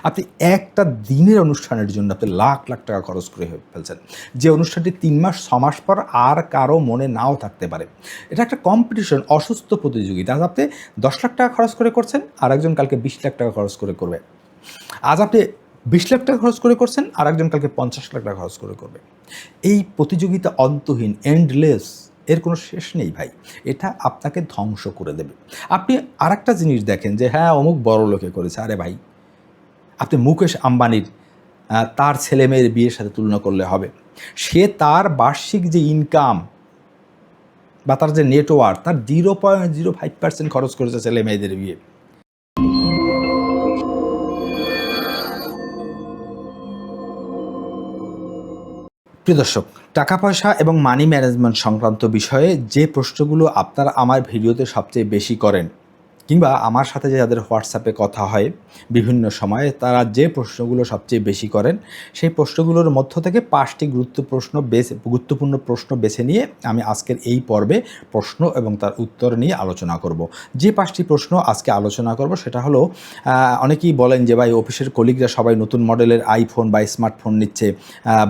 আপনি একটা দিনের অনুষ্ঠানের জন্য আপনি লাখ লাখ টাকা খরচ করে ফেলছেন, যে অনুষ্ঠানটি 3 মাস 6 মাস পর আর কারো মনে নাও থাকতে পারে। এটা একটা কম্পিটিশন, অসুস্থ প্রতিযোগিতা। আজ আপনি 10 লাখ টাকা খরচ করে করছেন, আর একজন কালকে 20 লাখ টাকা খরচ করে করবে। আজ আপনি 20 লাখ টাকা খরচ করে করছেন, আর একজন কালকে 50 লাখ টাকা খরচ করে করবে। এই প্রতিযোগিতা অন্তহীন, এন্ডলেস, এর কোনো শেষ নেই ভাই। এটা আপনাকে ধ্বংস করে দেবে। আপনি আরেকটা জিনিস দেখেন যে হ্যাঁ অমুক বড় লোকে করেছে, আরে ভাই আপনি মুকেশ আম্বানির তার ছেলে মেয়ের বিয়ের সাথে তুলনা করলে হবে? সে তার বার্ষিক যে ইনকাম বা তার যে নেটওয়ার্থ, তার 0.05% খরচ করেছে ছেলে মেয়েদের বিয়ে। প্রিয় দর্শক, টাকা পয়সা এবং মানি ম্যানেজমেন্ট সংক্রান্ত বিষয়ে যে প্রশ্নগুলো আপনারা আমার ভিডিওতে সবচেয়ে বেশি করেন, কিংবা আমার সাথে যে যাদের হোয়াটসঅ্যাপে কথা হয় বিভিন্ন সময়ে, তারা যে প্রশ্নগুলো সবচেয়ে বেশি করেন, সেই প্রশ্নগুলোর মধ্য থেকে 5টি গুরুত্বপূর্ণ প্রশ্ন বেছে নিয়ে আমি আজকের এই পর্বে প্রশ্ন এবং তার উত্তর নিয়ে আলোচনা করব। যে 5টি প্রশ্ন আজকে আলোচনা করব সেটা হলো, অনেকেই বলেন যে ভাই অফিসের কলিগরা সবাই নতুন মডেলের আইফোন বা স্মার্টফোন নিচ্ছে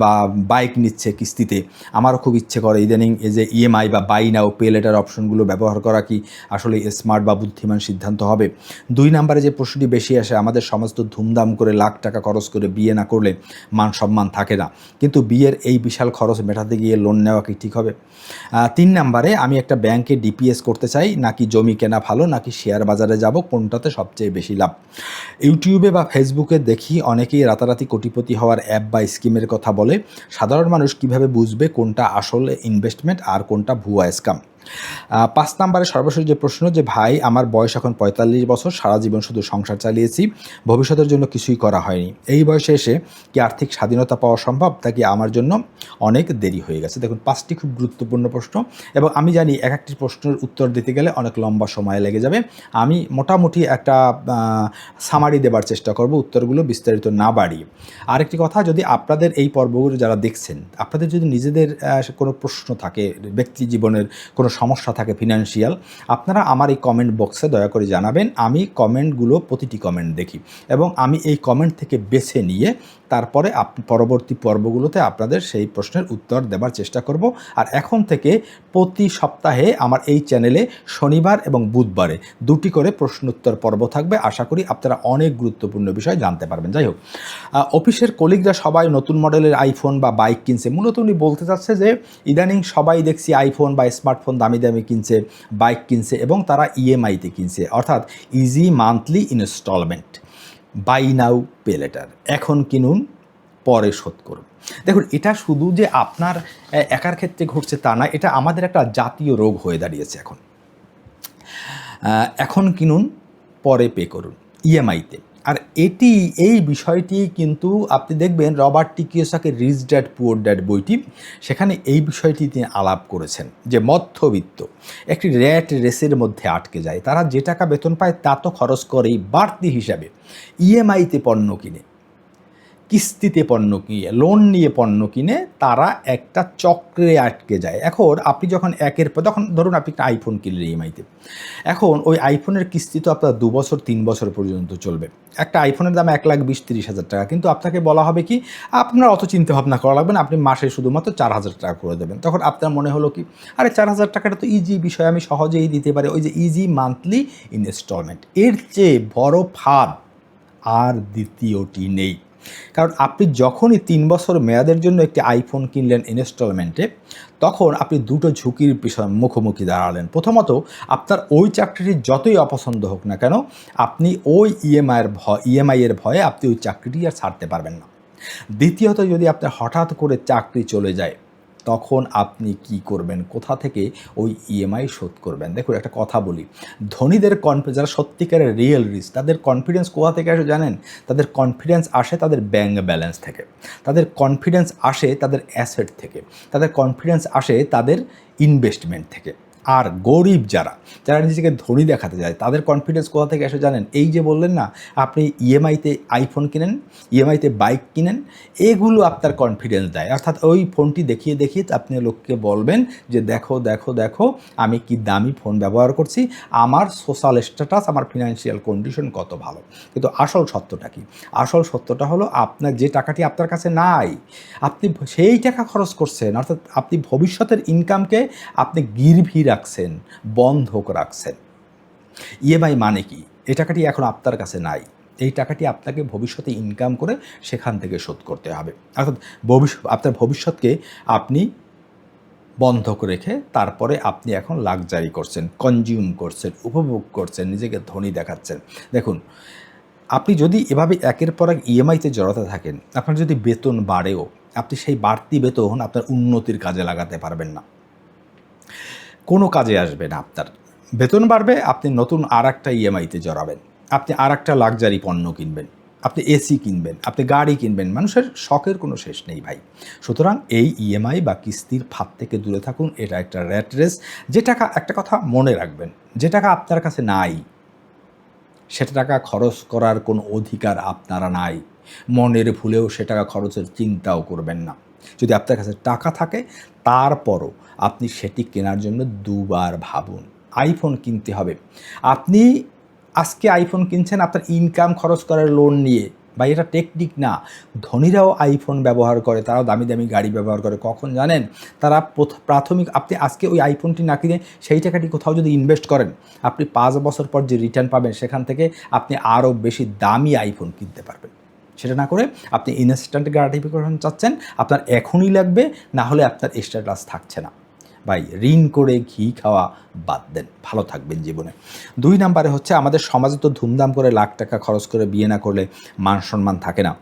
বা বাইক নিচ্ছে কিস্তিতে, আমারও খুব ইচ্ছে করে ইদানিং এই যে ইএমআই বা বাই নাও পে লেটার অপশনগুলো ব্যবহার করা কি আসলে স্মার্ট বা বুদ্ধিমান সিদ্ধান্ত হবে। 2 নম্বরে যে প্রশ্নটি বেশি আসে, আমাদের সমাজ তো ধুমধাম করে লাখ টাকা খরচ করে বিয়ে না করলে মান সম্মান থাকে না, কিন্তু বিয়ের এই বিশাল খরচ মেটাতে গিয়ে লোন নেওয়া কি ঠিক হবে? 3 নম্বরে, আমি একটা ব্যাংকে ডিপিএস করতে চাই, নাকি জমি কেনা ভালো, নাকি শেয়ার বাজারে যাব, কোনটাতে সবচেয়ে বেশি লাভ? ইউটিউবে বা ফেসবুকে দেখি অনেকেই রাতারাতি কোটিপতি হওয়ার অ্যাপ বা স্কিমের কথা বলে। সাধারণ মানুষ কিভাবে বুঝবে কোনটা আসলে ইনভেস্টমেন্ট আর কোনটা ভুয়া স্ক্যাম? 5 নম্বরে সর্বশেষ যে প্রশ্ন, যে ভাই আমার বয়স এখন 45 বছর, সারা জীবন শুধু সংসার চালিয়েছি, ভবিষ্যতের জন্য কিছুই করা হয়নি, এই বয়সে এসে কি আর্থিক স্বাধীনতা পাওয়া সম্ভব, তা কি আমার জন্য অনেক দেরি হয়ে গেছে? দেখুন 5টি খুব গুরুত্বপূর্ণ প্রশ্ন, এবং আমি জানি এক একটি প্রশ্নের উত্তর দিতে গেলে অনেক লম্বা সময় লেগে যাবে। আমি মোটামুটি একটা সামারি দেবার চেষ্টা করব, উত্তরগুলো বিস্তারিত না বাড়িয়ে। আরেকটি কথা, যদি আপনাদের এই পর্বগুলো যারা দেখছেন, আপনাদের যদি নিজেদের কোনো প্রশ্ন থাকে, ব্যক্তি জীবনের কোনো সমস্যা থাকে ফিনান্সিয়াল, আপনারা আমার এই কমেন্ট বক্সে দয়া করে জানাবেন। আমি কমেন্টগুলো, প্রতিটি কমেন্ট দেখি, এবং আমি এই কমেন্ট থেকে বেছে নিয়ে তারপরে পরবর্তী পর্বগুলোতে আপনাদের সেই প্রশ্নের উত্তর দেবার চেষ্টা করব। আর এখন থেকে প্রতি সপ্তাহে আমার এই চ্যানেলে শনিবার এবং বুধবারে 2টি করে প্রশ্নোত্তর পর্ব থাকবে। আশা করি আপনারা অনেক গুরুত্বপূর্ণ বিষয় জানতে পারবেন। যাই হোক, অফিসের কলিগরা সবাই নতুন মডেলের আইফোন বা বাইক কিনছে। মূলত উনি বলতে চাচ্ছে যে ইদানিং সবাই দেখছি আইফোন বা স্মার্টফোন দামি দামি কিনছে, বাইক কিনছে, এবং তারা ইএমআইতে কিনছে, অর্থাৎ easy monthly installment, buy now pay later, এখন কিনুন পরে শোধ করুন। দেখুন, এটা শুধু যে আপনার একার ক্ষেত্রে ঘটছে তা না, এটা আমাদের একটা জাতীয় রোগ হয়ে দাঁড়িয়েছে এখন। এখন কিনুন পরে পে করুন, ইএমআইতে। আর এই বিষয়টি কিন্তু আপনি দেখবেন রবার্ট টি কিওসাকির রিচ ড্যাড পুয়ার ড্যাড বইটি, সেখানে এই বিষয়টি তিনি আলাপ করেছেন যে মধ্যবিত্ত একটি র্যাট রেসের মধ্যে আটকে যায়। তারা যে টাকা বেতন পায় তা তো খরচ করেই, বাড়তি হিসাবে ইএমআইতে পণ্য কিনে, কিস্তিতে পণ্য কিনে, লোন নিয়ে পণ্য কিনে তারা একটা চক্রে আটকে যায়। এখন আপনি যখন একের পর, তখন ধরুন আপনি একটা আইফোন কিনলেন ইএমআইতে, এখন ওই আইফোনের কিস্তি তো আপনার 2 বছর 3 বছর পর্যন্ত চলবে। একটা আইফোনের দাম 1,20,30,000 টাকা, কিন্তু আপনাকে বলা হবে কি আপনার অত চিন্তা ভাবনা করা লাগবে না, আপনি মাসে শুধুমাত্র 4,000 টাকা করে দেবেন। তখন আপনার মনে হলো কি, আরে 4,000 টাকাটা তো ইজি বিষয়, আমি সহজেই দিতে পারি, ওই যে ইজি মান্থলি ইনস্টলমেন্ট। এর চেয়ে বড় ফাঁদ আর দ্বিতীয়টি নেই। কারণ আপনি যখনই 3 বছর মেয়াদের জন্য একটি আইফোন কিনলেন ইনস্টলমেন্টে, তখন আপনি 2টো ঝুঁকির মুখোমুখি দাঁড়ালেন। প্রথমত, আপনার ওই চাকরিটি যতই অপছন্দ হোক না কেন, আপনি ওই ইএমআইয়ের ভয়ে আপনি ওই চাকরিটি আর ছাড়তে পারবেন না। দ্বিতীয়ত, যদি আপনার হঠাৎ করে চাকরি চলে যায়, তখন আপনি কি করবেন? কোথা থেকে ওই ইএমআই শোধ করবেন? দেখুন, একটা কথা বলি, ধনীদের যারা সত্যিকারের রিয়েল রিচ, তাদের কনফিডেন্স কোথা থেকে আসে জানেন? তাদের কনফিডেন্স আসে তাদের ব্যাঙ্ক ব্যালেন্স থেকে, তাদের কনফিডেন্স আসে তাদের অ্যাসেট থেকে, তাদের কনফিডেন্স আসে তাদের ইনভেস্টমেন্ট থেকে। আর গরিব যারা যারা নিজেকে ধনী দেখাতে যায় তাদের কনফিডেন্স কোথা থেকে এসে জানেন? এই যে বললেন না আপনি ইএমআইতে আইফোন কিনেন, ইএমআইতে বাইক কিনেন, এগুলো আপনার কনফিডেন্স দেয়। অর্থাৎ ওই ফোনটি দেখিয়ে দেখিয়ে আপনি লোককে বলবেন যে দেখো দেখো দেখো আমি কি দামি ফোন ব্যবহার করছি, আমার সোশ্যাল স্ট্যাটাস, আমার ফিনান্সিয়াল কন্ডিশন কত ভালো। কিন্তু আসল সত্যটা কি? আসল সত্যটা হলো আপনার যে টাকাটি আপনার কাছে নাই, আপনি সেই টাকা খরচ করছেন। অর্থাৎ আপনি ভবিষ্যতের ইনকামকে আপনি গিরভি রাখছেন, বন্ধক রাখছেন। ইএমআই মানে কি? এই টাকাটি এখন আপনার কাছে নাই, এই টাকাটি আপনাকে ভবিষ্যতে ইনকাম করে সেখান থেকে শোধ করতে হবে। অর্থাৎ আপনার ভবিষ্যৎকে আপনি বন্ধক রেখে তারপরে আপনি এখন লাক্সারি করছেন, কনজিউম করছেন, উপভোগ করছেন, নিজেকে ধনী দেখাচ্ছেন। দেখুন, আপনি যদি এভাবে একের পর এক ইএমআইতে জড়াতে থাকেন, আপনার যদি বেতন বাড়েও আপনি সেই বাড়তি বেতন আপনার উন্নতির কাজে লাগাতে পারবেন না, কোনো কাজে আসবে না আপনার। বেতন বাড়বে, আপনি নতুন আর একটা ইএমআইতে জড়াবেন, আপনি আর একটা লাক্সারি পণ্য কিনবেন, আপনি এসি কিনবেন, আপনি গাড়ি কিনবেন। মানুষের শখের কোনো শেষ নেই ভাই। সুতরাং এই ইএমআই বা কিস্তির ফাঁদ থেকে দূরে থাকুন। এটা একটা র্যাট রেস। যে টাকা, একটা কথা মনে রাখবেন, যে টাকা আপনার কাছে নাই সেটা টাকা খরচ করার কোনো অধিকার আপনারা নাই। মনের ভুলেও সে টাকা খরচের চিন্তাও করবেন না। যদি আপনার কাছে টাকা থাকে তারপরও আপনি সেটি কেনার জন্য দুবার ভাবুন। আইফোন কিনতে হবে, আপনি আজকে আইফোন কিনছেন আপনার ইনকাম খরচ করার লোন নিয়ে, বা এটা টেকনিক না। ধনীরাও আইফোন ব্যবহার করে, তারাও দামি দামি গাড়ি ব্যবহার করে। কখন জানেন? তারা প্রাথমিক, আপনি আজকে ওই আইফোনটি না কিনে সেই টাকাটি কোথাও যদি ইনভেস্ট করেন, আপনি 5 বছর পর যে রিটার্ন পাবেন সেখান থেকে আপনি আরও বেশি দামি আইফোন কিনতে পারবেন। সেটা না করে আপনি ইনস্ট্যান্ট গ্রাটিফিকেশন চাচ্ছেন, আপনার এখনই লাগবে, না হলে আপনার স্ট্যাটাস থাকছে না। ভাই, ঋণ করে ঘি খাওয়া বাদ দেন, ভালো থাকবেন জীবনে। 2 নাম্বারে হচ্ছে, আমাদের সমাজে তো ধুমধাম করে লাখ টাকা খরচ করে বিয়ে না করলে মান সম্মান থাকে না।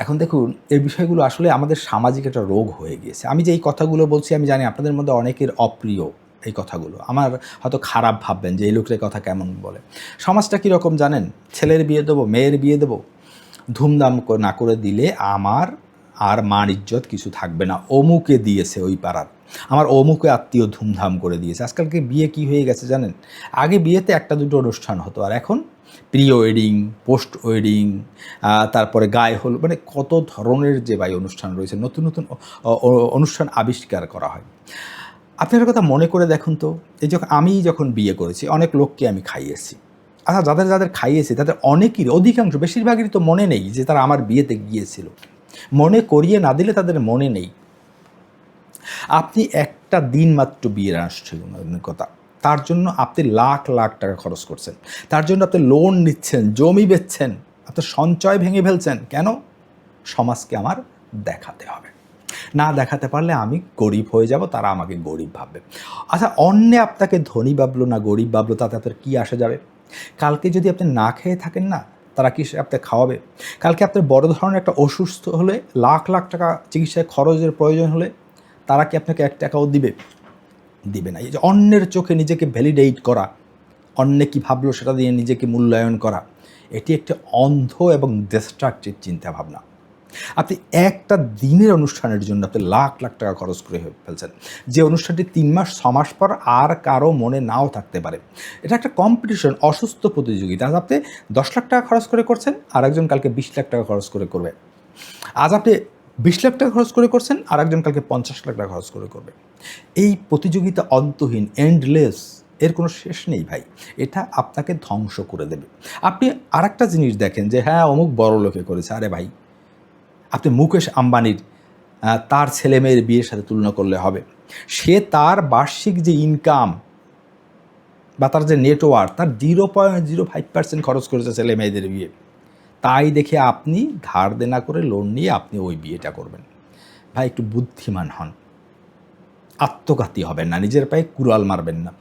এখন দেখুন, এই বিষয়গুলো আসলে আমাদের সামাজিক একটা রোগ হয়ে গিয়েছে। আমি যে এই কথাগুলো বলছি আমি জানি আপনাদের মধ্যে অনেকের অপ্রিয় এই কথাগুলো, আমার হয়তো খারাপ ভাববেন যে এই লোকটার কথা কেমন বলে। সমাজটা কীরকম জানেন? ছেলের বিয়ে দেবো, মেয়ের বিয়ে দেবো, ধুমধাম না করে দিলে আমার আর মান ইজ্জত কিছু থাকবে না। অমুকে দিয়েছে ওই পাড়ার, আমার অমুকে আত্মীয় ধুমধাম করে দিয়েছে। আজকালকে বিয়ে কি হয়ে গেছে জানেন? আগে বিয়েতে একটা দুটো অনুষ্ঠান হতো, আর এখন প্রি ওয়েডিং, পোস্ট ওয়েডিং, তারপরে গায়ে হল, মানে কত ধরনের যে ভাই অনুষ্ঠান রয়েছে, নতুন নতুন অনুষ্ঠান আবিষ্কার করা হয়। আপনার কথা মনে করে দেখুন তো, এই আমি যখন বিয়ে করেছি অনেক লোককে আমি খাইয়েছি। আচ্ছা, যাদের যাদের খাইয়েছি তাদের অনেকেরই, অধিকাংশ, বেশিরভাগেরই তো মনে নেই যে তারা আমার বিয়েতে গিয়েছিল। মনে করিয়ে না দিলে তাদের মনে নেই। আপনি একটা দিন মাত্র বিয়ের আনুষ্ঠানিকতা, তার জন্য আপনি লাখ লাখ টাকা খরচ করছেন, তার জন্য আপনি লোন নিচ্ছেন, জমি বেচছেন, আপনার সঞ্চয় ভেঙে ফেলছেন। কেন? সমাজকে আমার দেখাতে হবে, না দেখাতে পারলে আমি গরিব হয়ে যাব, তারা আমাকে গরিব ভাববে। আচ্ছা, অন্যে আপনাকে ধনী ভাবলো না গরিব ভাবলো, তাতে আপনার কী আসা যাবে? কালকে যদি আপনি না খেয়ে থাকেন না, তারা কি আপনাকে খাওয়াবে? কালকে আপনার বড় ধরনের একটা অসুস্থ হলে, লাখ লাখ টাকা চিকিৎসায় খরচের প্রয়োজন হলে, তারা কি আপনাকে 1 টাকাও দিবে? দিবে না। এই যে অন্যের চোখে নিজেকে ভ্যালিডেট করা, অন্যে কী ভাবলো সেটা দিয়ে নিজেকে মূল্যায়ন করা, এটি একটা অন্ধ এবং ডিস্ট্রাকটিভ চিন্তাভাবনা। আপনি একটা দিনের অনুষ্ঠানের জন্য আপনি লাখ লাখ টাকা খরচ করে ফেলছেন, যে অনুষ্ঠানটি 3 মাস 6 মাস পর আর কারো মনে নাও থাকতে পারে। এটা একটা কম্পিটিশন, অসুস্থ প্রতিযোগিতা। আজ আপনি 10 লাখ টাকা খরচ করে করছেন, আর একজন কালকে 20 লাখ টাকা খরচ করে করবে। আজ আপনি 20 লাখ টাকা খরচ করে করছেন, আর একজন কালকে 50 লাখ টাকা খরচ করে করবে। এই প্রতিযোগিতা অন্তহীন, এন্ডলেস, এর কোনো শেষ নেই ভাই। এটা আপনাকে ধ্বংস করে দেবে। আপনি আরেকটা জিনিস দেখেন যে হ্যাঁ অমুক বড় লোকে করেছে, আরে ভাই আপনি মুকেশ আম্বানির তার ছেলে মেয়ের বিয়ের সাথে তুলনা করলে হবে? সে তার বার্ষিক যে ইনকাম বা তার যে নেটওয়ার্ক, তার 0.05% খরচ করেছে ছেলে মেয়েদের বিয়ে। তাই দেখে আপনি ধার দেনা করে লোন নিয়ে আপনি ওই বিয়েটা করবেন। ভাই, একটু বুদ্ধিমান হন, আত্মঘাতী হবেন না, নিজের পায়ে কুড়াল মারবেন না।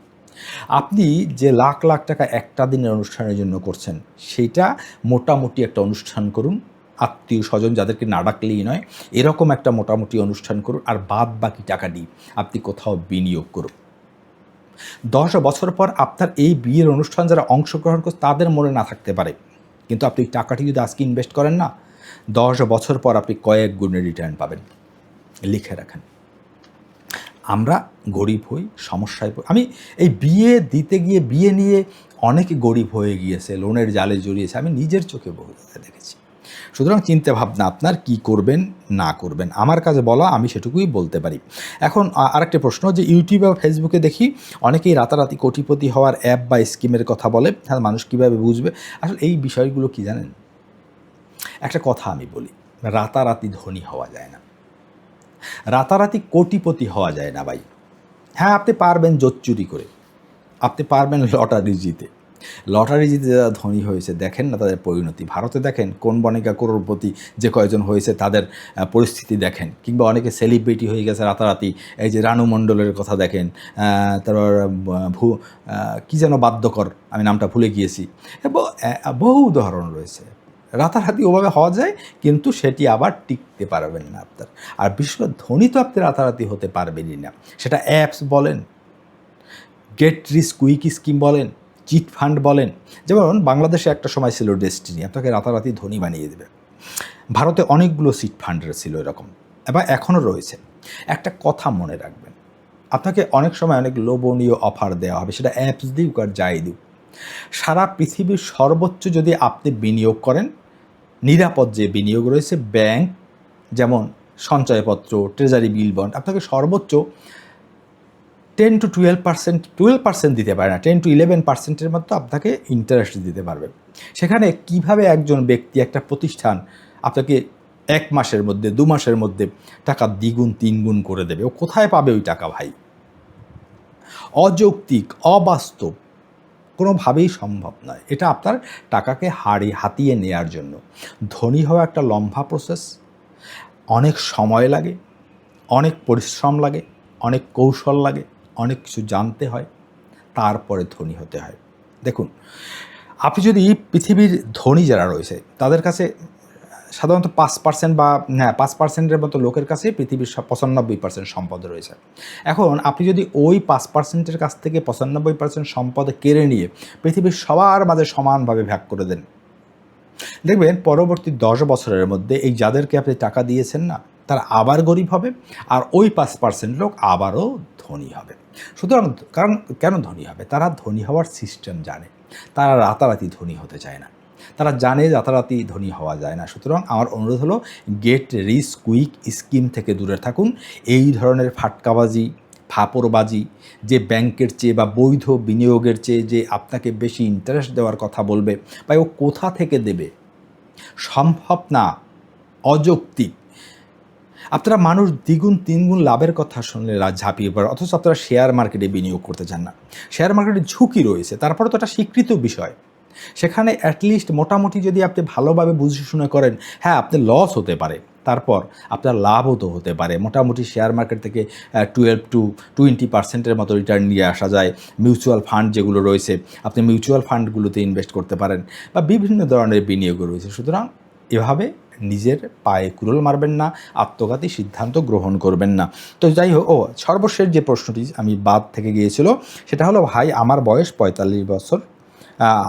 আপনি যে লাখ লাখ টাকা একটা দিনের অনুষ্ঠানের জন্য করছেন, সেইটা মোটামুটি একটা অনুষ্ঠান করুন, আত্মীয় স্বজন যাদেরকে না ডাকলেই নয়, এরকম একটা মোটামুটি অনুষ্ঠান করুন, আর বাদ বাকি টাকাটি আপনি কোথাও বিনিয়োগ করুন। 10 বছর পর আপনার এই বিয়ের অনুষ্ঠান যারা অংশগ্রহণ করছে তাদের মনে না থাকতে পারে, কিন্তু আপনি টাকাটি যদি আজকে ইনভেস্ট করেন না, 10 বছর পর আপনি কয়েক গুণের রিটার্ন পাবেন। লিখে রাখেন। আমরা গরিব হই, সমস্যায় পড়ি। আমি এই বিয়ে দিতে গিয়ে বিয়ে নিয়ে অনেকে গরিব হয়ে গিয়েছে, লোনের জালে জড়িয়েছে, আমি নিজের চোখে বহু জায়গায় দেখেছি। সুতরাং চিন্তা ভাবনা আপনার কি করবেন না করবেন আমার কাছে বলা, আমি সেটুকুই বলতে পারি। এখন আরেকটা প্রশ্ন, যে ইউটিউব বা ফেসবুকে দেখি অনেকেই রাতারাতি কোটিপতি হওয়ার অ্যাপ বা স্কিমের কথা বলে, হ্যাঁ মানুষ কীভাবে বুঝবে? আসলে এই বিষয়গুলো কি জানেন, একটা কথা আমি বলি, রাতারাতি ধনী হওয়া যায় না, রাতারাতি কোটিপতি হওয়া যায় না ভাই। হ্যাঁ আপনি পারবেন জোর চুরি করে, আপনি পারবেন লটারি জিতে যারা ধনী হয়েছে দেখেন না তাদের পরিণতি। ভারতে দেখেন কোন বণিকা করোড়পতি যে কয়জন হয়েছে তাদের পরিস্থিতি দেখেন, কিংবা অনেকে সেলিব্রিটি হয়ে গেছে রাতারাতি। এই যে রানু মণ্ডলের কথা দেখেন, তারপর কী যেন বাদ্যকর, আমি নামটা ভুলে গিয়েছি, বহু উদাহরণ রয়েছে। রাতারাতি ওভাবে হওয়া যায়, কিন্তু সেটি আবার টিকতে পারবেন না আপনার। আর বিশেষ করে ধনী তো আপনি রাতারাতি হতে পারবেনই না, সেটা অ্যাপস বলেন, গেট রিচ কুইক স্কিম বলেন, চিট ফান্ড বলেন। যেমন বাংলাদেশে একটা সময় ছিল ডেস্টিনি, আপনাকে রাতারাতি ধনী বানিয়ে দেবে। ভারতে অনেকগুলো চিট ফান্ডের ছিল এরকম, এবং এখনও রয়েছে। একটা কথা মনে রাখবেন, আপনাকে অনেক সময় অনেক লোভনীয় অফার দেওয়া হবে, সেটা অ্যাপস দিক আর যাই দিক। সারা পৃথিবীর সর্বোচ্চ যদি আপনি বিনিয়োগ করেন, নিরাপদ যে বিনিয়োগ রয়েছে, ব্যাংক যেমন সঞ্চয়পত্র, ট্রেজারি বিল বন্ড, আপনাকে সর্বোচ্চ 10 to 12% দিতে পারে না, 10 to 11%-এর মতো আপনাকে ইন্টারেস্ট দিতে পারবে। সেখানে কিভাবে একজন ব্যক্তি, একটা প্রতিষ্ঠান আপনাকে 1 মাসের মধ্যে 2 মাসের মধ্যে টাকা দ্বিগুণ 3 গুণ করে দেবে? ও কোথায় পাবে ওই টাকা ভাই? অযৌক্তিক, অবাস্তব, কোনোভাবেই সম্ভব নয়। এটা আপনার টাকাকে হাতিয়ে নেওয়ার জন্য। ধনী হওয়া একটা লম্বা প্রসেস, অনেক সময় লাগে, অনেক পরিশ্রম লাগে, অনেক কৌশল লাগে, অনেক কিছু জানতে হয়, তারপরে ধনী হতে হয়। দেখুন, আপনি যদি পৃথিবীর ধনী যারা রয়েছে তাদের কাছে সাধারণত 5% বা 5%-এর মতো লোকের কাছে পৃথিবীর 95% সম্পদ রয়েছে। এখন আপনি যদি ওই 5%-এর কাছ থেকে 95% সম্পদ কেড়ে নিয়ে পৃথিবীর সবার মাঝে সমানভাবে ভাগ করে দেন, দেখবেন পরবর্তী 10 বছরের মধ্যে এই যাদেরকে আপনি টাকা দিয়েছেন না, তারা আবার গরিব হবে, আর ওই 5% লোক আবারও ধনী হবে। সুতরাং কারণ কেন ধনী হবে? তারা ধনী হওয়ার সিস্টেম জানে, তারা রাতারাতি ধনী হতে চায় না, তারা জানে রাতারাতি ধনী হওয়া যায় না। সুতরাং আমার অনুরোধ হলো, গেট রিচ কুইক স্কিম থেকে দূরে থাকুন। এই ধরনের ফাটকাবাজি, ফাপড়বাজি, যে ব্যাংকের চেয়ে বা বৈধ বিনিয়োগের চেয়ে যে আপনাকে বেশি ইন্টারেস্ট দেওয়ার কথা বলবে, বা ও কোথা থেকে দেবে, সম্ভব না, অযৌক্তিক। আপনারা মানুষ দ্বিগুণ 3 গুণ লাভের কথা শুনলে ঝাঁপিয়ে পড়ে, অথচ আপনারা শেয়ার মার্কেটে বিনিয়োগ করতে চান না। শেয়ার মার্কেটে ঝুঁকি রয়েছে, তারপরে তো একটা স্বীকৃত বিষয়। সেখানে অ্যাটলিস্ট মোটামুটি যদি আপনি ভালোভাবে বুঝে শুনে করেন, হ্যাঁ আপনি লস হতে পারে, তারপর আপনার লাভও তো হতে পারে। মোটামুটি শেয়ার মার্কেট থেকে 12 to 20%-এর মতো রিটার্ন নিয়ে আসা যায়। মিউচুয়াল ফান্ড যেগুলো রয়েছে, আপনি মিউচুয়াল ফান্ডগুলোতে ইনভেস্ট করতে পারেন, বা বিভিন্ন ধরনের বিনিয়োগ রয়েছে। সুতরাং এভাবে নিজের পায়ে কুড়োল মারবেন না, আত্মঘাতী সিদ্ধান্ত গ্রহণ করবেন না। তো যাই হোক, সর্বশেষ যে প্রশ্নটি আমি বাদ থেকে গিয়েছিল, সেটা হলো, ভাই আমার বয়স 45 বছর,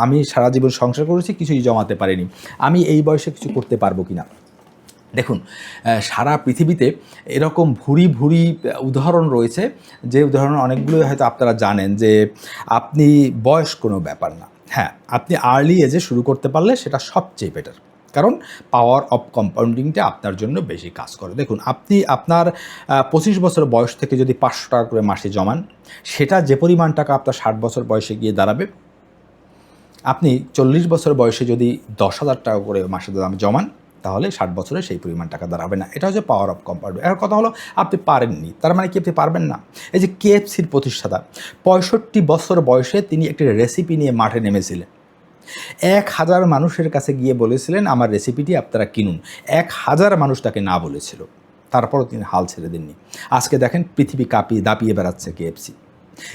আমি সারা জীবন সংসার করেছি, কিছুই জমাতে পারিনি, আমি এই বয়সে কিছু করতে পারবো কি না? দেখুন, সারা পৃথিবীতে এরকম ভুরি ভুরি উদাহরণ রয়েছে, যে উদাহরণ অনেকগুলোই হয়তো আপনারা জানেন, যে আপনি বয়স কোনো ব্যাপার না। হ্যাঁ, আপনি আর্লি এজে শুরু করতে পারলে সেটা সবচেয়ে বেটার, কারণ পাওয়ার অফ কম্পাউন্ডিংটা আপনার জন্য বেশি কাজ করে। দেখুন, আপনি আপনার 25 বছর বয়স থেকে যদি 500 টাকা করে মাসে জমান, সেটা যে পরিমাণ টাকা আপনার 60 বছর বয়সে গিয়ে দাঁড়াবে, আপনি 40 বছর বয়সে যদি 10,000 টাকা করে মাসে জমান, তাহলে 60 বছরে সেই পরিমাণ টাকা দাঁড়াবে না। এটা হচ্ছে পাওয়ার অফ কম্পাউন্ডিং। এর কথা হলো, আপনি পারেননি, তার মানে কি আপনি পারবেন না? এই যে KFCর প্রতিষ্ঠাতা 65 বছর বয়সে তিনি একটি রেসিপি নিয়ে মাঠে নেমেছিলেন। 1000 মানুষের কাছে গিয়ে বলেছিলেন, আমার রেসিপিটি আপনারা কিনুন। 1000 মানুষ তাকে না বলেছিল, তারপরও তিনি হাল ছেড়ে দেননি। আজকে দেখেন পৃথিবী দাপিয়ে বেড়াচ্ছে KFC।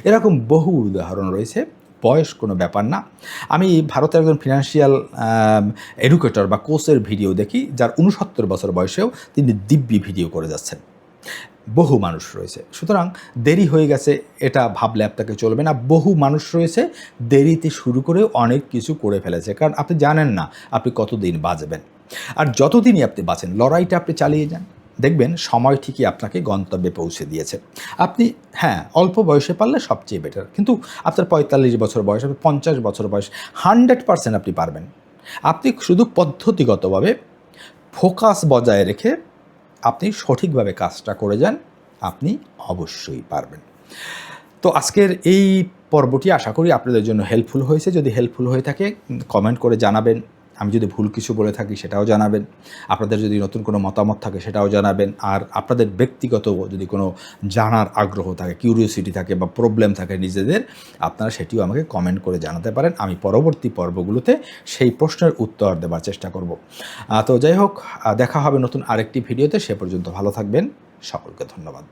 এরকম বহু উদাহরণ রয়েছে। বয়স কোনো ব্যাপার না। আমি ভারতের একজন ফিনান্সিয়াল এডুকেটর বা কোচের ভিডিও দেখি, যার 69 বছর বয়সেও তিনি দিব্যি ভিডিও করে যাচ্ছেন। বহু মানুষ রয়েছে। সুতরাং দেরি হয়ে গেছে এটা ভাবলে আপনাকে চলবে না। বহু মানুষ রয়েছে দেরিতে শুরু করেও অনেক কিছু করে ফেলেছে, কারণ আপনি জানেন না আপনি কতদিন বাঁচবেন। আর যতদিনই আপনি বাঁচেন, লড়াইটা আপনি চালিয়ে যান। দেখবেন সময় ঠিকই আপনাকে গন্তব্যে পৌঁছে দিয়েছে। আপনি হ্যাঁ, অল্প বয়সে পারলে সবচেয়ে বেটার। কিন্তু আপনার ৪৫ বছর বয়স, আপনার ৫০ বছর বয়স 100% আপনি পারবেন। আপনি শুধু পদ্ধতিগতভাবে ফোকাস বজায় রেখে আপনি সঠিকভাবে কাজটা করে যান, আপনি অবশ্যই পারবেন। তো আজকের এই পর্বটি আশা করি আপনাদের জন্য হেল্পফুল হয়েছে। যদি হেল্পফুল হয়ে থাকে কমেন্ট করে জানাবেন। আমি যদি ভুল কিছু বলে থাকি সেটাও জানাবেন। আপনাদের যদি নতুন কোনো মতামত থাকে সেটাও জানাবেন। আর আপনাদের ব্যক্তিগত যদি কোনো জানার আগ্রহ থাকে, কিউরিওসিটি থাকে বা প্রবলেম থাকে নিজেদের, আপনারা সেটিও আমাকে কমেন্ট করে জানাতে পারেন। আমি পরবর্তী পর্বগুলোতে সেই প্রশ্নের উত্তর দেবার চেষ্টা করব। তো যাই হোক, দেখা হবে নতুন আরেকটি ভিডিওতে। সে পর্যন্ত ভালো থাকবেন। সকলকে ধন্যবাদ।